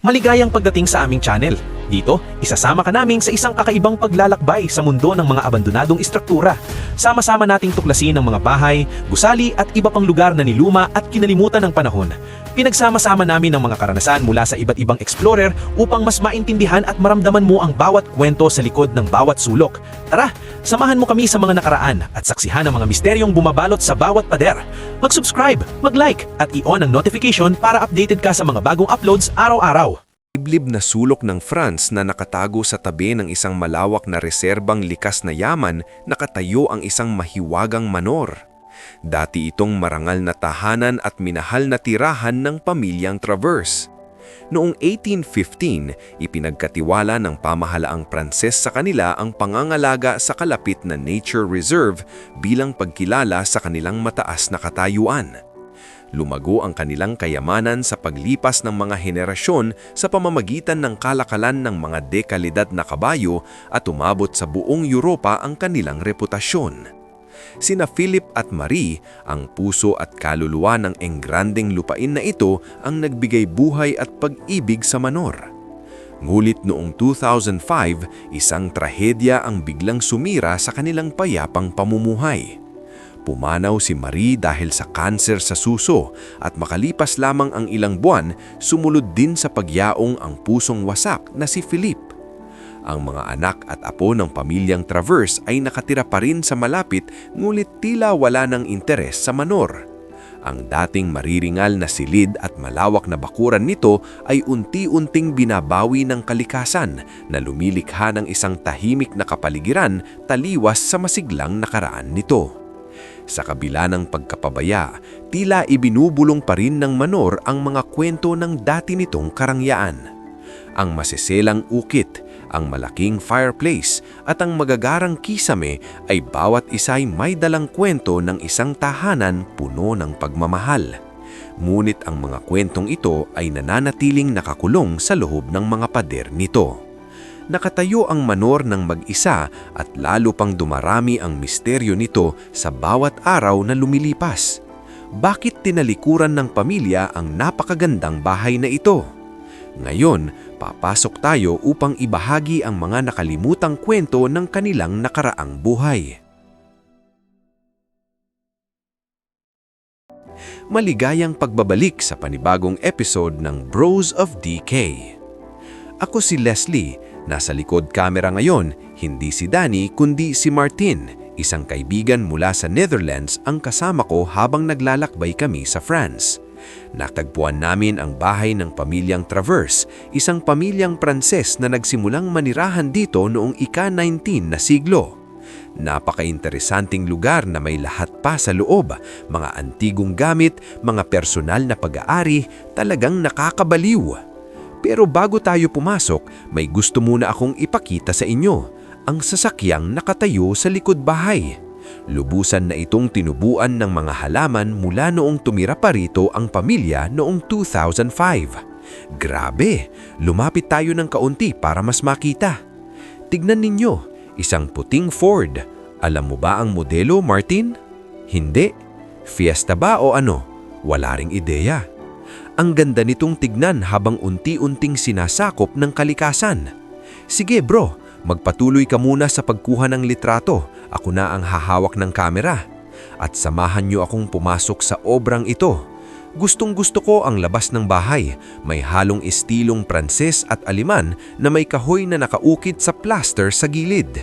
Maligayang pagdating sa aming channel. Dito, isasama ka namin sa isang kakaibang paglalakbay sa mundo ng mga abandonadong istruktura. Sama-sama nating tuklasin ang mga bahay, gusali at iba pang lugar na niluma at kinalimutan ng panahon. Pinagsama-sama namin ang mga karanasan mula sa iba't ibang explorer upang mas maintindihan at maramdaman mo ang bawat kwento sa likod ng bawat sulok. Tara, samahan mo kami sa mga nakaraan at saksihan ang mga misteryong bumabalot sa bawat pader. Mag-subscribe, mag-like at i-on ang notification para updated ka sa mga bagong uploads araw-araw. Liblib na sulok ng France na nakatago sa tabi ng isang malawak na reserbang likas na yaman, nakatayo ang isang mahiwagang manor. Dati itong marangal na tahanan at minahal na tirahan ng pamilyang Travers. Noong 1815, ipinagkatiwala ng pamahalaang Pranses sa kanila ang pangangalaga sa kalapit na nature reserve bilang pagkilala sa kanilang mataas na katayuan. Lumago ang kanilang kayamanan sa paglipas ng mga henerasyon sa pamamagitan ng kalakalan ng mga dekalidad na kabayo at umabot sa buong Europa ang kanilang reputasyon. Sina Philip at Marie, ang puso at kaluluwa ng engrandeng lupain na ito, ang nagbigay buhay at pag-ibig sa manor. Ngulit noong 2005, isang trahedya ang biglang sumira sa kanilang payapang pamumuhay. Pumanaw si Marie dahil sa kanser sa suso at makalipas lamang ang ilang buwan, sumunod din sa pagyaong ang pusong wasak na si Philip. Ang mga anak at apo ng pamilyang Travers ay nakatira pa rin sa malapit, ngulit tila wala ng interes sa manor. Ang dating mariringal na silid at malawak na bakuran nito ay unti-unting binabawi ng kalikasan na lumilikha ng isang tahimik na kapaligiran taliwas sa masiglang nakaraan nito. Sa kabila ng pagkapabaya, tila ibinubulong pa rin ng manor ang mga kwento ng dati nitong karangyaan. Ang masiselang ukit, ang malaking fireplace at ang magagarang kisame ay bawat isa'y may dalang kwento ng isang tahanan puno ng pagmamahal. Ngunit ang mga kwentong ito ay nananatiling nakakulong sa loob ng mga pader nito. Nakatayo ang manor ng mag-isa at lalo pang dumarami ang misteryo nito sa bawat araw na lumilipas. Bakit tinalikuran ng pamilya ang napakagandang bahay na ito? Ngayon, papasok tayo upang ibahagi ang mga nakalimutang kwento ng kanilang nakaraang buhay. Maligayang pagbabalik sa panibagong episode ng Bros of DK. Ako si Leslie. Nasa likod kamera ngayon, hindi si Danny kundi si Martin, isang kaibigan mula sa Netherlands ang kasama ko habang naglalakbay kami sa France. Natagpuan namin ang bahay ng pamilyang Travers, isang pamilyang Pranses na nagsimulang manirahan dito noong ika-19 na siglo. Napaka-interesanting lugar na may lahat pa sa loob, mga antigong gamit, mga personal na pag-aari, talagang nakakabaliw. Pero bago tayo pumasok, may gusto muna akong ipakita sa inyo, ang sasakyang nakatayo sa likod bahay. Lubusan na itong tinubuan ng mga halaman mula noong tumira pa rito ang pamilya noong 2005. Grabe! Lumapit tayo ng kaunti para mas makita. Tignan ninyo, isang puting Ford. Alam mo ba ang modelo, Martin? Hindi. Fiesta ba o ano? Wala ring ideya. Ang ganda nitong tignan habang unti-unting sinasakop ng kalikasan. Sige bro, magpatuloy ka muna sa pagkuha ng litrato. Ako na ang hahawak ng kamera. At samahan niyo akong pumasok sa obrang ito. Gustong-gusto ko ang labas ng bahay. May halong estilong Pranses at Aleman na may kahoy na nakaukit sa plaster sa gilid.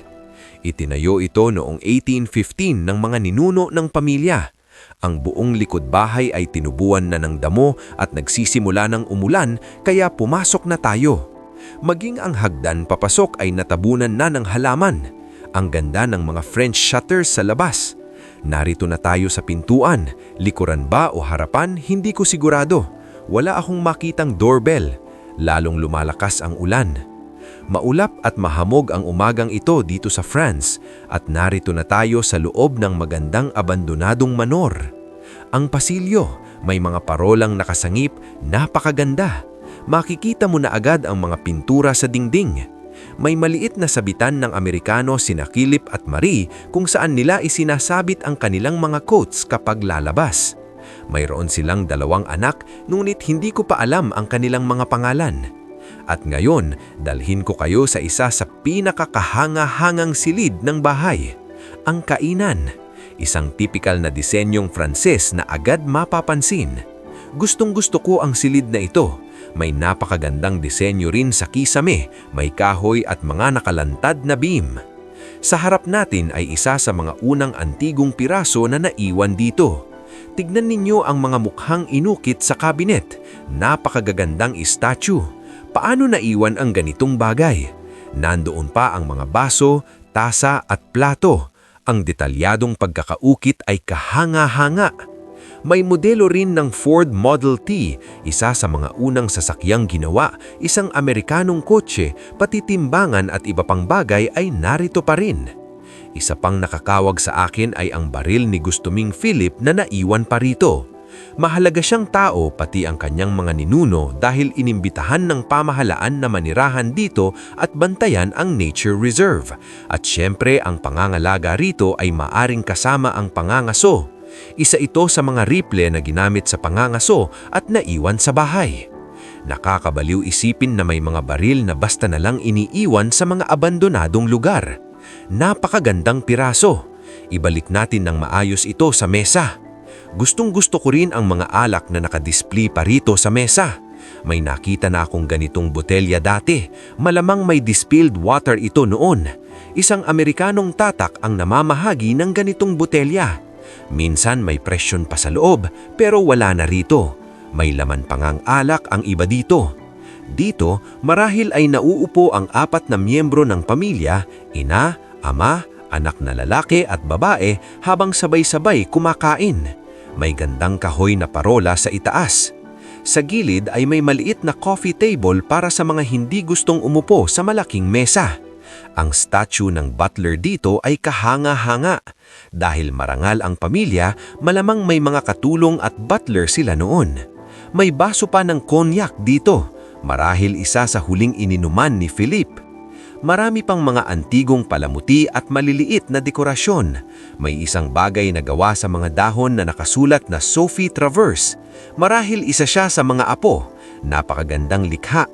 Itinayo ito noong 1815 ng mga ninuno ng pamilya. Ang buong likod bahay ay tinubuan na ng damo at nagsisimula ng umulan kaya pumasok na tayo. Maging ang hagdan papasok ay natabunan na ng halaman. Ang ganda ng mga French shutters sa labas. Narito na tayo sa pintuan. Likuran ba o harapan? Hindi ko sigurado. Wala akong makitang doorbell. Lalong lumalakas ang ulan. Maulap at mahamog ang umagang ito dito sa France at narito na tayo sa loob ng magandang abandonadong manor. Ang pasilyo, may mga parolang nakasangip, napakaganda. Makikita mo na agad ang mga pintura sa dingding. May maliit na sabitan ng Amerikano sina Philip at Marie kung saan nila isinasabit ang kanilang mga quotes kapag lalabas. Mayroon silang 2 anak, ngunit hindi ko pa alam ang kanilang mga pangalan. At ngayon, dalhin ko kayo sa isa sa pinakakahanga-hangang silid ng bahay, ang kainan. Isang tipikal na disenyong Frances na agad mapapansin. Gustong-gusto ko ang silid na ito. May napakagandang disenyo rin sa kisame, may kahoy at mga nakalantad na beam. Sa harap natin ay isa sa mga unang antigong piraso na naiwan dito. Tignan ninyo ang mga mukhang inukit sa kabinet. Napakagagandang statue. Paano naiwan ang ganitong bagay? Nandoon pa ang mga baso, tasa at plato. Ang detalyadong pagkakaukit ay kahanga-hanga. May modelo rin ng Ford Model T, isa sa mga unang sasakyang ginawa, isang Amerikanong kotse, pati timbangan at iba pang bagay ay narito pa rin. Isa pang nakakawag sa akin ay ang baril ni Gustoming Philip na naiwan pa rito. Mahalaga siyang tao pati ang kanyang mga ninuno dahil inimbitahan ng pamahalaan na manirahan dito at bantayan ang nature reserve. At syempre ang pangangalaga rito ay maaring kasama ang pangangaso. Isa ito sa mga rifle na ginamit sa pangangaso at naiwan sa bahay. Nakakabaliw isipin na may mga baril na basta na lang iniiwan sa mga abandonadong lugar. Napakagandang piraso. Ibalik natin ng maayos ito sa mesa. Gustong-gusto ko rin ang mga alak na nakadisplay pa rito sa mesa. May nakita na akong ganitong botelya dati. Malamang may distilled water ito noon. Isang Amerikanong tatak ang namamahagi ng ganitong botelya. Minsan may presyon pa sa loob pero wala na rito. May laman pang ang alak ang iba dito. Dito, marahil ay nauupo ang 4 na miyembro ng pamilya, ina, ama, anak na lalaki at babae habang sabay-sabay kumakain. May gandang kahoy na parola sa itaas. Sa gilid ay may maliit na coffee table para sa mga hindi gustong umupo sa malaking mesa. Ang statue ng butler dito ay kahanga-hanga. Dahil marangal ang pamilya, malamang may mga katulong at butler sila noon. May baso pa ng konyak dito. Marahil isa sa huling ininuman ni Philip. Marami pang mga antigong palamuti at maliliit na dekorasyon. May isang bagay na gawa sa mga dahon na nakasulat na Sophie Travers. Marahil isa siya sa mga apo. Napakagandang likha.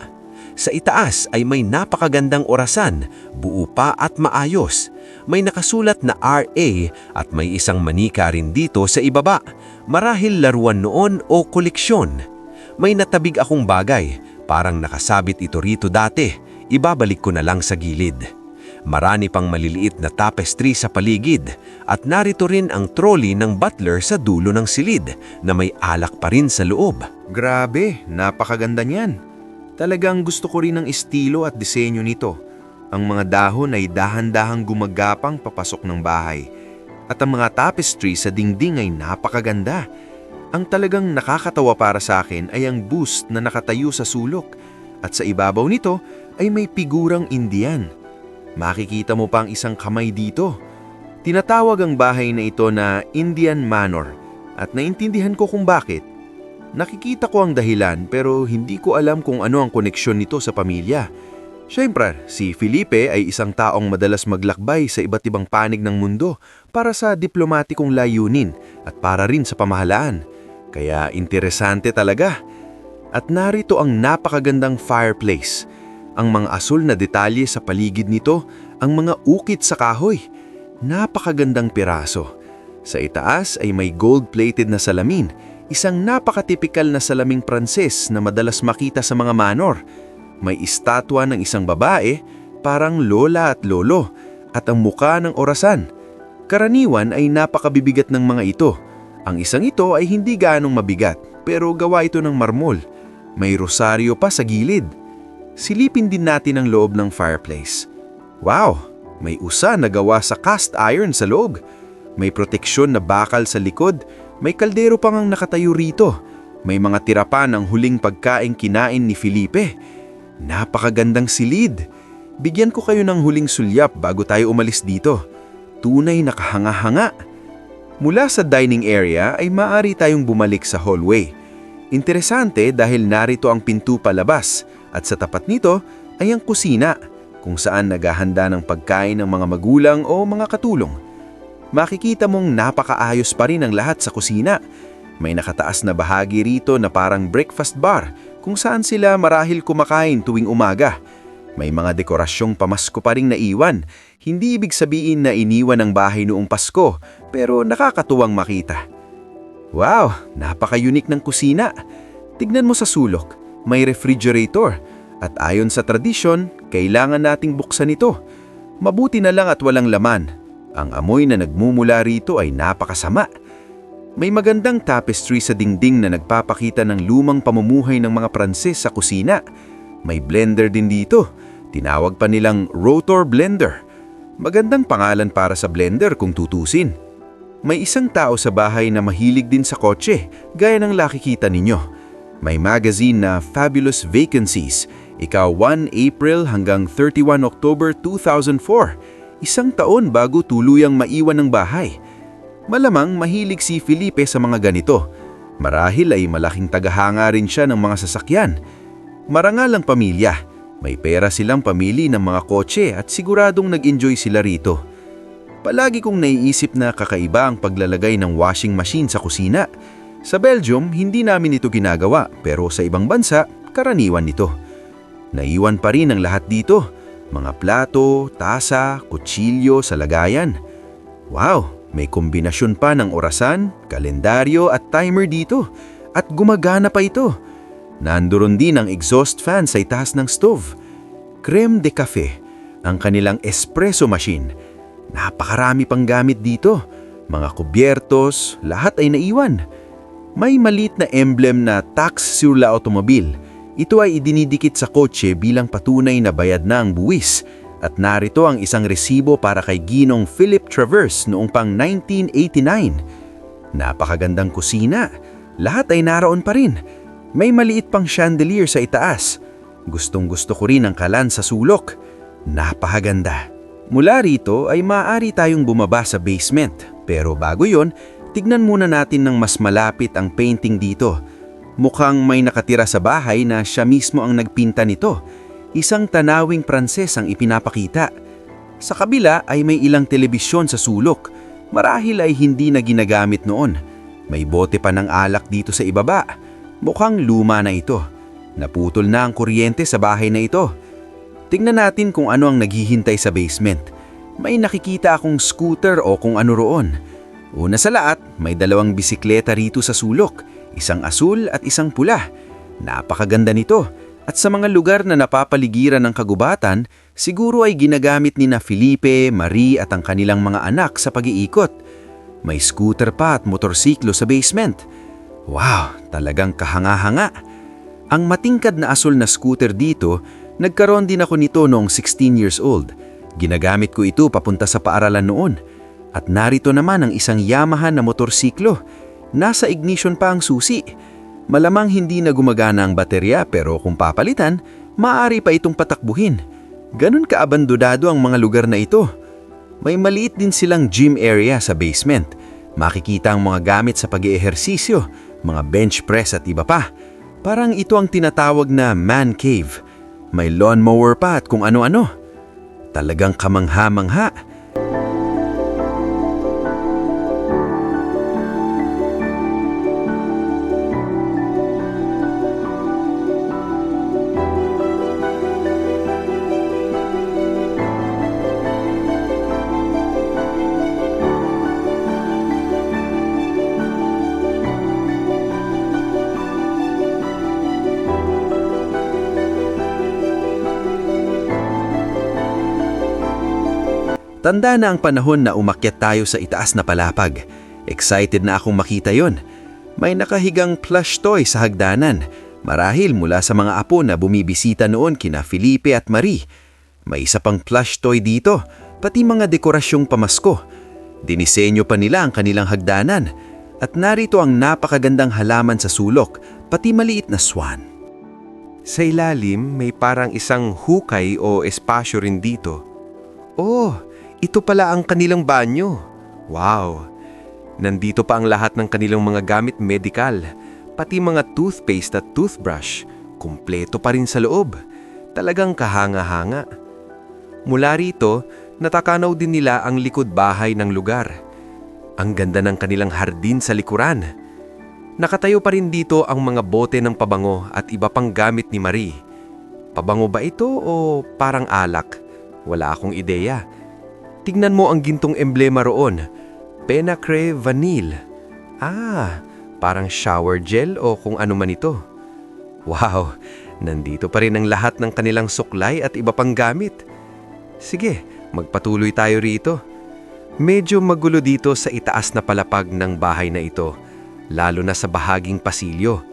Sa itaas ay may napakagandang orasan, buo pa at maayos. May nakasulat na RA at may isang manika rin dito sa ibaba. Marahil laruan noon o koleksyon. May natabig akong bagay, parang nakasabit ito rito dati. Ibabalik ko na lang sa gilid. Marami pang maliliit na tapestry sa paligid at narito rin ang trolley ng butler sa dulo ng silid na may alak pa rin sa loob. Grabe, napakaganda niyan. Talagang gusto ko rin ang estilo at disenyo nito. Ang mga dahon ay dahan-dahang gumagapang papasok ng bahay. At ang mga tapestry sa dingding ay napakaganda. Ang talagang nakakatawa para sa akin ay ang bust na nakatayo sa sulok. At sa ibabaw nito ay may figurang Indian. Makikita mo pa ang isang kamay dito. Tinatawag ang bahay na ito na Indian Manor at naintindihan ko kung bakit. Nakikita ko ang dahilan pero hindi ko alam kung ano ang koneksyon nito sa pamilya. Siyempre, si Felipe ay isang taong madalas maglakbay sa iba't ibang panig ng mundo para sa diplomatikong layunin at para rin sa pamahalaan. Kaya interesante talaga. At narito ang napakagandang fireplace. Ang mga asul na detalye sa paligid nito, ang mga ukit sa kahoy. Napakagandang piraso. Sa itaas ay may gold-plated na salamin, isang napakatipikal na salaming Pranses na madalas makita sa mga manor. May estatwa ng isang babae, parang lola at lolo, at ang muka ng orasan. Karaniwan ay napakabibigat ng mga ito. Ang isang ito ay hindi gaanong mabigat, pero gawa ito ng marmol. May rosaryo pa sa gilid. Silipin din natin ang loob ng fireplace. Wow! May usa na gawa sa cast iron sa loob. May proteksyon na bakal sa likod. May kaldero pang ang nakatayo rito. May mga tira pa ng huling pagkaing kinain ni Felipe. Napakagandang silid. Bigyan ko kayo ng huling sulyap bago tayo umalis dito. Tunay na kahanga-hanga. Mula sa dining area ay maaari tayong bumalik sa hallway. Interesante dahil narito ang pinto palabas at sa tapat nito ay ang kusina kung saan naghahanda ng pagkain ng mga magulang o mga katulong. Makikita mong napakaayos pa rin ang lahat sa kusina. May nakataas na bahagi rito na parang breakfast bar kung saan sila marahil kumakain tuwing umaga. May mga dekorasyong pamasko pa ring naiwan. Hindi ibig sabihin na iniwan ang bahay noong Pasko, pero nakakatuwang makita. Wow, napaka-unique ng kusina. Tignan mo sa sulok, may refrigerator. At ayon sa tradisyon, kailangan nating buksan ito. Mabuti na lang at walang laman. Ang amoy na nagmumula rito ay napakasama. May magandang tapestry sa dingding na nagpapakita ng lumang pamumuhay ng mga Pranses sa kusina. May blender din dito. Tinawag pa nilang rotor blender. Magandang pangalan para sa blender kung tutusin. May isang tao sa bahay na mahilig din sa kotse, gaya ng nakikita ninyo. May magazine na Fabulous Vacancies, ika 1 April hanggang 31 October 2004, isang taon bago tuluyang maiwan ng bahay. Malamang mahilig si Felipe sa mga ganito. Marahil ay malaking tagahanga rin siya ng mga sasakyan. Marangal ang pamilya. May pera silang pamili ng mga kotse at siguradong nag-enjoy sila rito. Palagi kong naiisip na kakaiba ang paglalagay ng washing machine sa kusina. Sa Belgium, hindi namin ito ginagawa, pero sa ibang bansa, karaniwan nito. Naiwan pa rin ang lahat dito. Mga plato, tasa, kutsilyo sa lagayan. Wow, may kombinasyon pa ng orasan, kalendaryo at timer dito. At gumagana pa ito. Nandoon din ang exhaust fan sa itaas ng stove. Creme de cafe, ang kanilang espresso machine. Napakarami pang gamit dito. Mga kubyertos, lahat ay naiwan. May maliit na emblem na tax sur la automobile. Ito ay idinidikit sa kotse bilang patunay na bayad na ang buwis. At narito ang isang resibo para kay Ginong Philip Travers noong pang 1989. Napakagandang kusina. Lahat ay naroon pa rin. May maliit pang chandelier sa itaas. Gustong-gusto ko rin ang kalan sa sulok. Napakaganda. Mula rito ay maaari tayong bumaba sa basement. Pero bago yon, tignan muna natin ng mas malapit ang painting dito. Mukhang may nakatira sa bahay na siya mismo ang nagpinta nito. Isang tanawing Pranses ang ipinapakita. Sa kabila ay may ilang telebisyon sa sulok. Marahil ay hindi na ginagamit noon. May bote pa ng alak dito sa ibaba. Mukhang luma na ito. Naputol na ang kuryente sa bahay na ito. Tingnan natin kung ano ang naghihintay sa basement. May nakikita akong scooter o kung ano roon. Una sa lahat, may dalawang bisikleta rito sa sulok. Isang asul at isang pula. Napakaganda nito. At sa mga lugar na napapaligiran ng kagubatan, siguro ay ginagamit ni na Felipe, Marie at ang kanilang mga anak sa pag-iikot. May scooter pa at motorsiklo sa basement. Wow, talagang kahanga-hanga. Ang matingkad na asul na scooter dito, nagkaroon din ako nito noong 16 years old. Ginagamit ko ito papunta sa paaralan noon. At narito naman ang isang Yamaha na motorsiklo. Nasa ignition pa ang susi. Malamang hindi na gumagana ang baterya pero kung papalitan, maaari pa itong patakbuhin. Ganun kaabandonado ang mga lugar na ito. May maliit din silang gym area sa basement. Makikita ang mga gamit sa pag-eehersisyo, mga bench press at iba pa. Parang ito ang tinatawag na man cave. May lawnmower pa at kung ano-ano. Talagang kamangha-mangha. Tanda na ang panahon na umakyat tayo sa itaas na palapag. Excited na akong makita yon. May nakahigang plush toy sa hagdanan. Marahil mula sa mga apo na bumibisita noon kina Felipe at Marie. May isa pang plush toy dito, pati mga dekorasyong pamasko. Dinisenyo pa nila ang kanilang hagdanan. At narito ang napakagandang halaman sa sulok, pati maliit na swan. Sa ilalim, may parang isang hukay o espasyo rin dito. Oh, ito pala ang kanilang banyo. Wow! Nandito pa ang lahat ng kanilang mga gamit medikal, pati mga toothpaste at toothbrush. Kumpleto pa rin sa loob. Talagang kahanga-hanga. Mula rito, natakanaw din nila ang likod bahay ng lugar. Ang ganda ng kanilang hardin sa likuran. Nakatayo pa rin dito ang mga bote ng pabango at iba pang gamit ni Marie. Pabango ba ito o parang alak? Wala akong ideya. Tignan mo ang gintong emblema roon. Penacre Vanille. Parang shower gel o kung ano man ito. Wow, nandito pa rin ang lahat ng kanilang suklay at iba pang gamit. Sige, magpatuloy tayo rito. Medyo magulo dito sa itaas na palapag ng bahay na ito, lalo na sa bahaging pasilyo.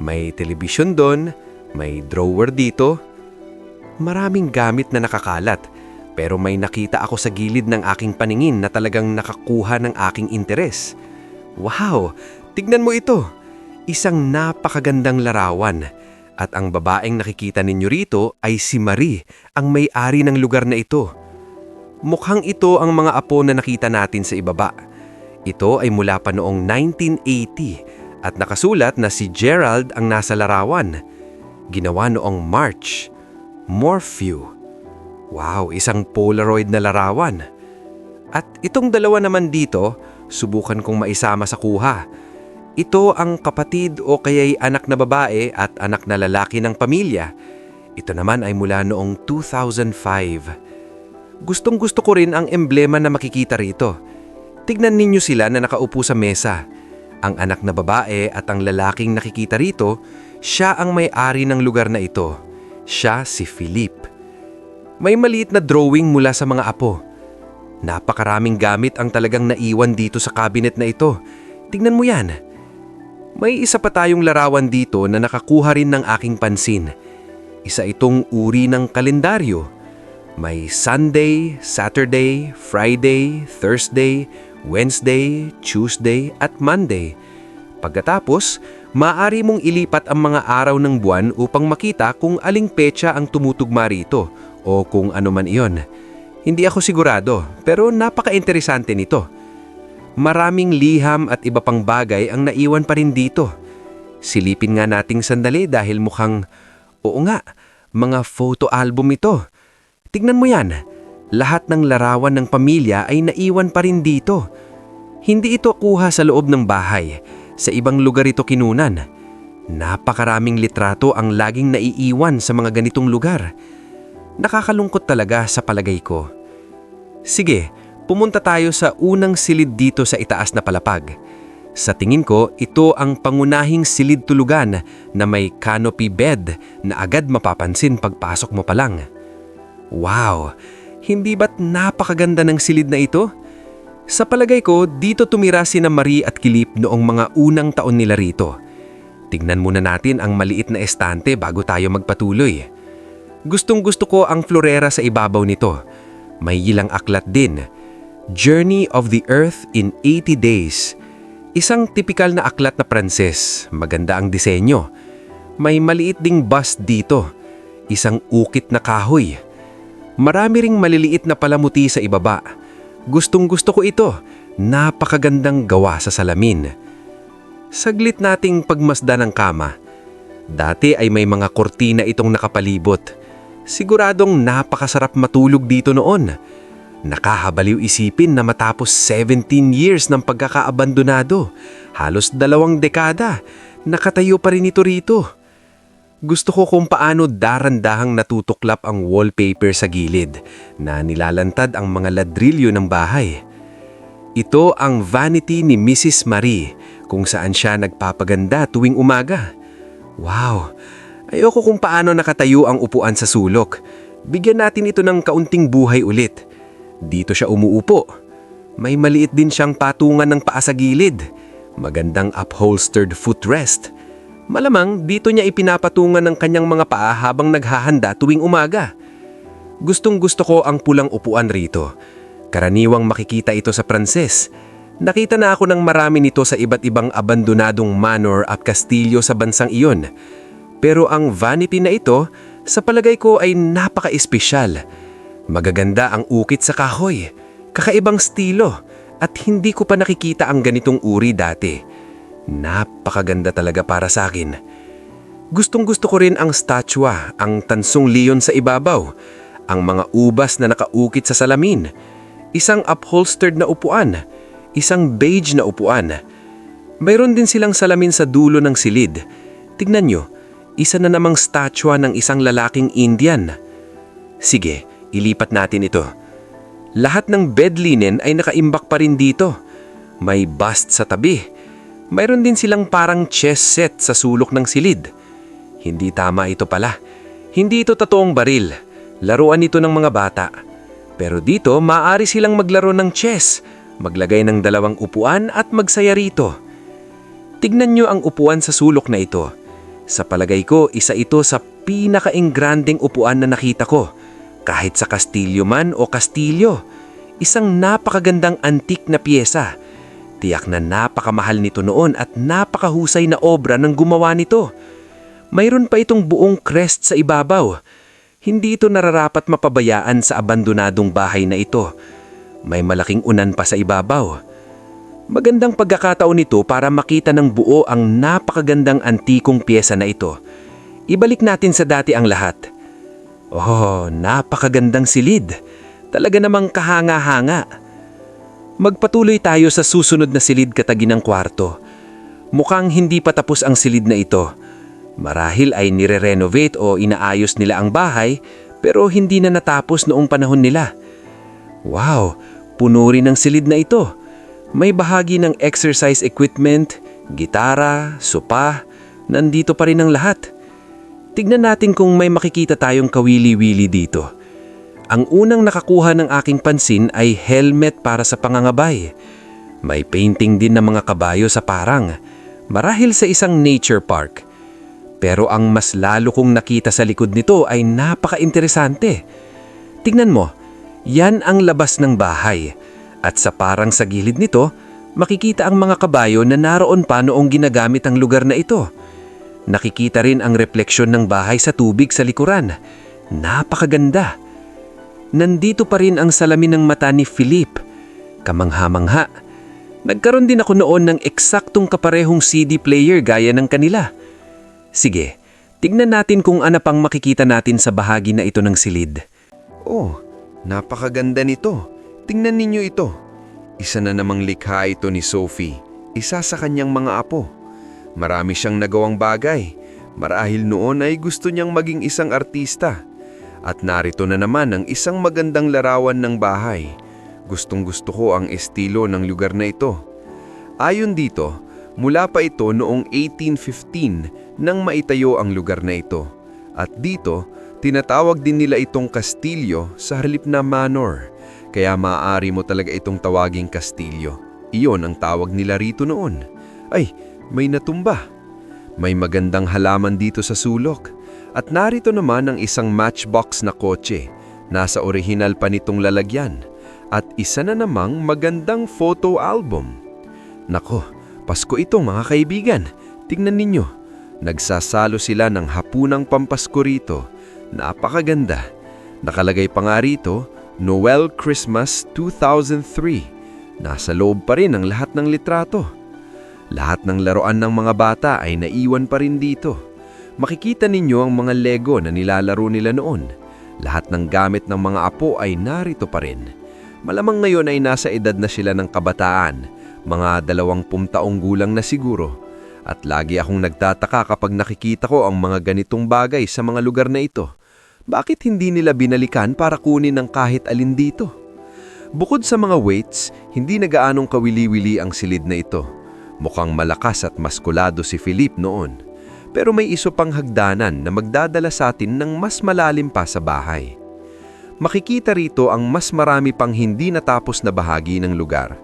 May telebisyon doon, may drawer dito. Maraming gamit na nakakalat, pero may nakita ako sa gilid ng aking paningin na talagang nakakuha ng aking interes. Wow! Tignan mo ito! Isang napakagandang larawan. At ang babaeng nakikita ninyo rito ay si Marie, ang may-ari ng lugar na ito. Mukhang ito ang mga apo na nakita natin sa ibaba. Ito ay mula pa noong 1980 at nakasulat na si Gerald ang nasa larawan. Ginawa noong March. Morphew. Wow, isang Polaroid na larawan. At itong dalawa naman dito, subukan kong maisama sa kuha. Ito ang kapatid o kaya'y anak na babae at anak na lalaki ng pamilya. Ito naman ay mula noong 2005. Gustong-gusto ko rin ang emblema na makikita rito. Tignan ninyo sila na nakaupo sa mesa. Ang anak na babae at ang lalaking nakikita rito, siya ang may-ari ng lugar na ito. Siya si Philip. May maliit na drawing mula sa mga apo. Napakaraming gamit ang talagang naiwan dito sa cabinet na ito. Tignan mo yan. May isa pa tayong larawan dito na nakakuha rin ng aking pansin. Isa itong uri ng kalendaryo. May Sunday, Saturday, Friday, Thursday, Wednesday, Tuesday at Monday. Pagkatapos, maaari mong ilipat ang mga araw ng buwan upang makita kung aling petsa ang tumutugma rito o kung ano man iyon. Hindi ako sigurado, pero napaka-interesante nito. Maraming liham at iba pang bagay ang naiwan pa rin dito. Silipin nga nating sandali dahil mukhang, oo nga, mga photo album ito. Tignan mo yan, lahat ng larawan ng pamilya ay naiwan pa rin dito. Hindi ito kuha sa loob ng bahay, sa ibang lugar ito kinunan. Napakaraming litrato ang laging naiiwan sa mga ganitong lugar. Nakakalungkot talaga sa palagay ko. Sige, pumunta tayo sa unang silid dito sa itaas na palapag. Sa tingin ko, ito ang pangunahing silid tulugan na may canopy bed na agad mapapansin pagpasok mo pa lang. Wow! Hindi ba't napakaganda ng silid na ito? Sa palagay ko, dito tumira sina Marie at Kilip noong mga unang taon nila rito. Tignan muna natin ang maliit na estante bago tayo magpatuloy. Gustong-gusto ko ang florera sa ibabaw nito. May ilang aklat din. Journey of the Earth in 80 Days. Isang tipikal na aklat na Pranses. Maganda ang disenyo. May maliit ding bust dito. Isang ukit na kahoy. Marami ring maliliit na palamuti sa ibaba. Gustong-gusto ko ito. Napakagandang gawa sa salamin. Saglit nating pagmasdan ng kama. Dati ay may mga kortina itong nakapalibot. Siguradong napakasarap matulog dito noon. Nakahabaliw isipin na matapos 17 years ng pagkakaabandonado, halos 2 dekada, nakatayo pa rin ito rito. Gusto ko kung paano daran-dahang natutuklap ang wallpaper sa gilid na nilalantad ang mga ladrilyo ng bahay. Ito ang vanity ni Mrs. Marie kung saan siya nagpapaganda tuwing umaga. Wow! Ayoko kung paano nakatayo ang upuan sa sulok. Bigyan natin ito ng kaunting buhay ulit. Dito siya umuupo. May maliit din siyang patungan ng paa sa gilid. Magandang upholstered footrest. Malamang dito niya ipinapatungan ng kanyang mga paa habang naghahanda tuwing umaga. Gustong-gusto ko ang pulang upuan rito. Karaniwang makikita ito sa Pranses. Nakita na ako ng marami nito sa iba't ibang abandonadong manor at kastilyo sa bansang iyon. Pero ang vanity na ito, sa palagay ko ay napaka-espesyal. Magaganda ang ukit sa kahoy, kakaibang estilo, at hindi ko pa nakikita ang ganitong uri dati. Napakaganda talaga para sa akin. Gustong-gusto ko rin ang statwa, ang tansong leon sa ibabaw, ang mga ubas na nakaukit sa salamin, isang upholstered na upuan, isang beige na upuan. Mayroon din silang salamin sa dulo ng silid. Tignan nyo, isa na namang statwa ng isang lalaking Indian. Sige, ilipat natin ito. Lahat ng bed linen ay nakaimbak pa rin dito. May bust sa tabi. Mayroon din silang parang chess set sa sulok ng silid. Hindi tama ito pala. Hindi ito totoong baril. Laruan ito ng mga bata. Pero dito, maaari silang maglaro ng chess, maglagay ng 2 upuan at magsaya rito. Tignan nyo ang upuan sa sulok na ito. Sa palagay ko, isa ito sa pinaka-engranding upuan na nakita ko. Kahit sa kastilyo man o kastilyo. Isang napakagandang antik na piyesa. Tiyak na napakamahal nito noon at napakahusay na obra ng gumawa nito. Mayroon pa itong buong crest sa ibabaw. Hindi ito nararapat mapabayaan sa abandonadong bahay na ito. May malaking unan pa sa ibabaw. Magandang pagkakataon nito para makita ng buo ang napakagandang antikong piyesa na ito. Ibalik natin sa dati ang lahat. Oh, napakagandang silid. Talaga namang kahanga-hanga. Magpatuloy tayo sa susunod na silid katagi ng kwarto. Mukhang hindi pa tapos ang silid na ito. Marahil ay nire-renovate o inaayos nila ang bahay pero hindi na natapos noong panahon nila. Wow, puno rin ang silid na ito. May bahagi ng exercise equipment, gitara, sopa, nandito pa rin ang lahat. Tignan natin kung may makikita tayong kawili-wili dito. Ang unang nakakuha ng aking pansin ay helmet para sa pangangabay. May painting din ng mga kabayo sa parang, marahil sa isang nature park. Pero ang mas lalo kong nakita sa likod nito ay napaka-interesante. Tignan mo, yan ang labas ng bahay. At sa parang sa gilid nito, makikita ang mga kabayo na naroon pa noong ginagamit ang lugar na ito. Nakikita rin ang refleksyon ng bahay sa tubig sa likuran. Napakaganda. Nandito pa rin ang salamin ng mata ni Philip. Kamangha-mangha. Nagkaroon din ako noon ng eksaktong kaparehong CD player gaya ng kanila. Sige, tignan natin kung ano pang makikita natin sa bahagi na ito ng silid. Oh, napakaganda nito. Tingnan ninyo ito. Isa na namang likha ito ni Sophie. Isa sa kanyang mga apo. Marami siyang nagawang bagay. Marahil noon ay gusto niyang maging isang artista. At narito na naman ang isang magandang larawan ng bahay. Gustong-gusto ko ang estilo ng lugar na ito. Ayon dito, mula pa ito noong 1815 nang maitayo ang lugar na ito. At dito, tinatawag din nila itong kastilyo sa halip na manor. Kaya maaari mo talaga itong tawaging kastilyo. Iyon ang tawag nila rito noon. Ay, may natumba. May magandang halaman dito sa sulok. At narito naman ang isang matchbox na kotse. Nasa orihinal pa nitong lalagyan. At isa na namang magandang photo album. Nako, Pasko ito mga kaibigan. Tingnan ninyo. Nagsasalo sila ng hapunang pampasko rito. Napakaganda. Nakalagay pa nga rito, Noel Christmas 2003. Nasa loob pa rin ang lahat ng litrato. Lahat ng laruan ng mga bata ay naiwan pa rin dito. Makikita ninyo ang mga Lego na nilalaro nila noon. Lahat ng gamit ng mga apo ay narito pa rin. Malamang ngayon ay nasa edad na sila ng kabataan, mga 20 taong gulang na siguro. At lagi akong nagtataka kapag nakikita ko ang mga ganitong bagay sa mga lugar na ito. Bakit hindi nila binalikan para kunin ng kahit alin dito? Bukod sa mga weights, hindi na gaanong kawili-wili ang silid na ito. Mukhang malakas at maskulado si Philip noon. Pero may iso pang hagdanan na magdadala sa atin ng mas malalim pa sa bahay. Makikita rito ang mas marami pang hindi natapos na bahagi ng lugar.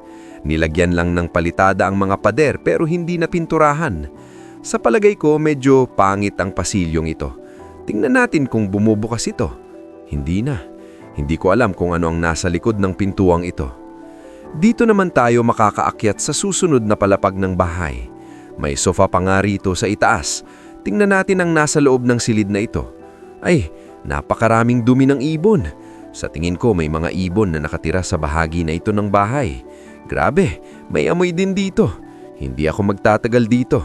Nilagyan lang ng palitada ang mga pader pero hindi na pinturahan. Sa palagay ko medyo pangit ang pasilyong ito. Tingnan natin kung bumubukas ito. Hindi na. Hindi ko alam kung ano ang nasa likod ng pintuang ito. Dito naman tayo makakaakyat sa susunod na palapag ng bahay. May sofa pa nga rito sa itaas. Tingnan natin ang nasa loob ng silid na ito. Ay, napakaraming dumi ng ibon. Sa tingin ko may mga ibon na nakatira sa bahagi na ito ng bahay. Grabe, may amoy din dito. Hindi ako magtatagal dito.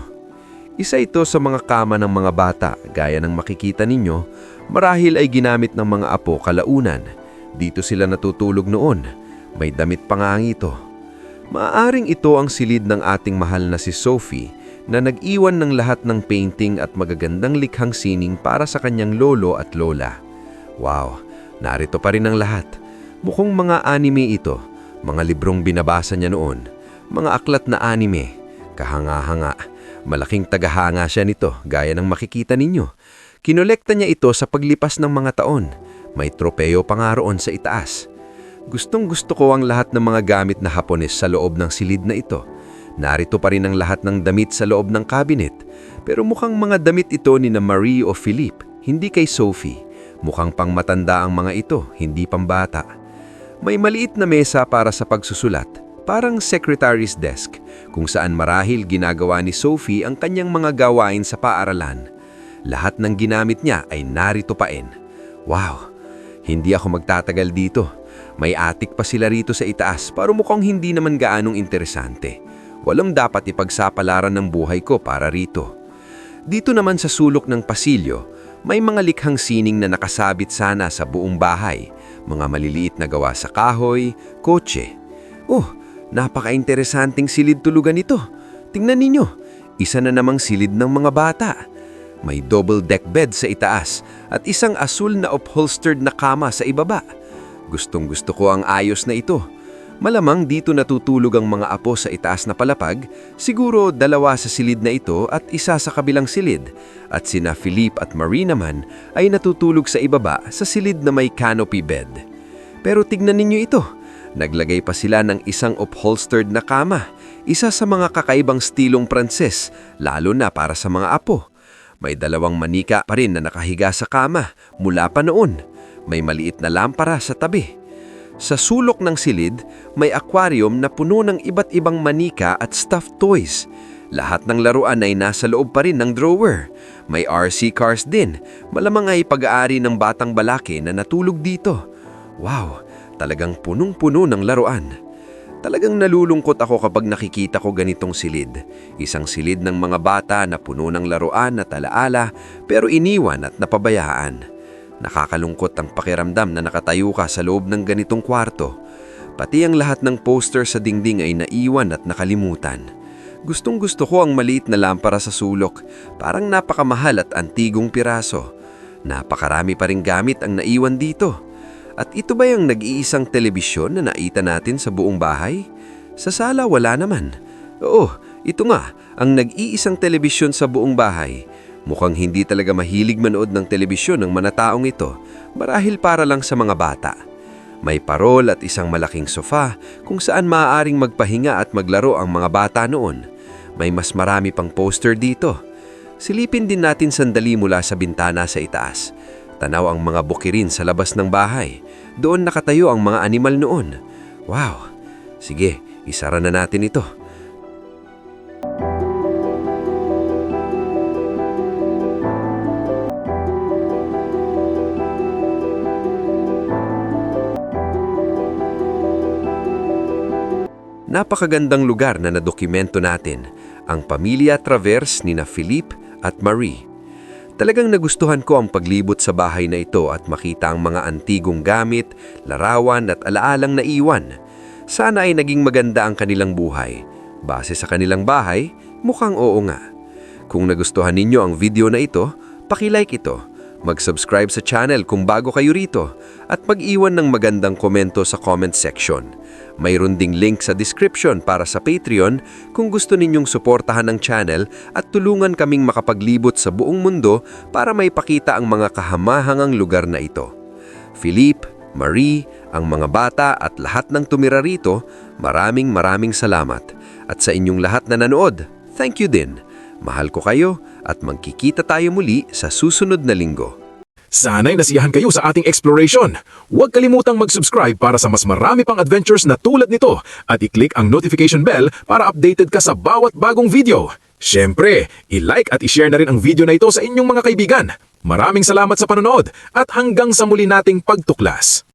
Isa ito sa mga kama ng mga bata, gaya ng makikita ninyo, marahil ay ginamit ng mga apo kalaunan. Dito sila natutulog noon. May damit pa nga ito. Maaaring ito ang silid ng ating mahal na si Sophie na nag-iwan ng lahat ng painting at magagandang likhang sining para sa kanyang lolo at lola. Wow, narito pa rin ang lahat. Mukhang mga anime ito, mga librong binabasa niya noon, mga aklat na anime, kahanga-hanga. Malaking tagahanga siya nito, gaya ng makikita ninyo. Kinolekta niya ito sa paglipas ng mga taon. May tropeo pa nga roon sa itaas. Gustong-gusto ko ang lahat ng mga gamit na Hapones sa loob ng silid na ito. Narito pa rin ang lahat ng damit sa loob ng cabinet. Pero mukhang mga damit ito ni na Marie o Philippe, hindi kay Sophie. Mukhang pang matanda ang mga ito, hindi pambata. May maliit na mesa para sa pagsusulat, parang secretary's desk, kung saan marahil ginagawa ni Sophie ang kanyang mga gawain sa paaralan. Lahat ng ginamit niya ay narito pa rin. Wow! Hindi ako magtatagal dito. May attic pa sila rito sa itaas, pero mukhang hindi naman gaanong interesante. Walang dapat ipagsapalaran ng buhay ko para rito. Dito naman sa sulok ng pasilyo, may mga likhang sining na nakasabit sana sa buong bahay. Mga maliliit na gawa sa kahoy, kotse. Oh, napaka-interesanting silid tulugan ito. Tingnan ninyo, isa na namang silid ng mga bata. May double-deck bed sa itaas at isang asul na upholstered na kama sa ibaba. Gustong-gusto ko ang ayos na ito. Malamang dito natutulog ang mga apo sa itaas na palapag, siguro 2 sa silid na ito at isa sa kabilang silid, at sina Philippe at Marie naman ay natutulog sa ibaba sa silid na may canopy bed. Pero tignan ninyo ito, naglagay pa sila ng isang upholstered na kama, isa sa mga kakaibang stilong Pranses, lalo na para sa mga apo. May 2 manika pa rin na nakahiga sa kama mula pa noon. May maliit na lampara sa tabi. Sa sulok ng silid, may aquarium na puno ng iba't ibang manika at stuffed toys. Lahat ng laruan ay nasa loob pa rin ng drawer. May RC cars din, malamang ay pag-aari ng batang balaki na natulog dito. Wow, talagang punong-puno ng laruan. Talagang nalulungkot ako kapag nakikita ko ganitong silid. Isang silid ng mga bata na puno ng laruan at alaala pero iniwan at napabayaan. Nakakalungkot ang pakiramdam na nakatayo ka sa loob ng ganitong kwarto. Pati ang lahat ng poster sa dingding ay naiwan at nakalimutan. Gustong-gusto ko ang maliit na lampara sa sulok, parang napakamahal at antigong piraso. Napakarami pa ring gamit ang naiwan dito. At ito ba yung nag-iisang telebisyon na naita natin sa buong bahay? Sa sala wala naman. Oo, ito nga, ang nag-iisang telebisyon sa buong bahay. Mukhang hindi talaga mahilig manood ng telebisyon ng manataong ito, marahil para lang sa mga bata. May parol at isang malaking sofa kung saan maaaring magpahinga at maglaro ang mga bata noon. May mas marami pang poster dito. Silipin din natin sandali mula sa bintana sa itaas. Tanaw ang mga bukirin sa labas ng bahay. Doon nakatayo ang mga animal noon. Wow! Sige, isara na natin ito. Napakagandang lugar na nadokumento natin, ang pamilya Travers ni na Philippe at Marie. Talagang nagustuhan ko ang paglibot sa bahay na ito at makita ang mga antigong gamit, larawan at alaalang naiwan. Sana ay naging maganda ang kanilang buhay. Base sa kanilang bahay, mukhang oo nga. Kung nagustuhan ninyo ang video na ito, paki-like ito. Mag-subscribe sa channel kung bago kayo rito at mag-iwan ng magandang komento sa comment section. Mayroon ding link sa description para sa Patreon kung gusto ninyong suportahan ang channel at tulungan kaming makapaglibot sa buong mundo para may pakita ang mga kahamahangang lugar na ito. Philippe, Marie, ang mga bata at lahat ng tumira rito, maraming salamat. At sa inyong lahat na nanood, thank you din. Mahal ko kayo at magkikita tayo muli sa susunod na linggo. Sana'y nasiyahan kayo sa ating exploration. Huwag kalimutang mag-subscribe para sa mas marami pang adventures na tulad nito at i-click ang notification bell para updated ka sa bawat bagong video. Siyempre, i-like at i-share na rin ang video na ito sa inyong mga kaibigan. Maraming salamat sa panonood at hanggang sa muli nating pagtuklas.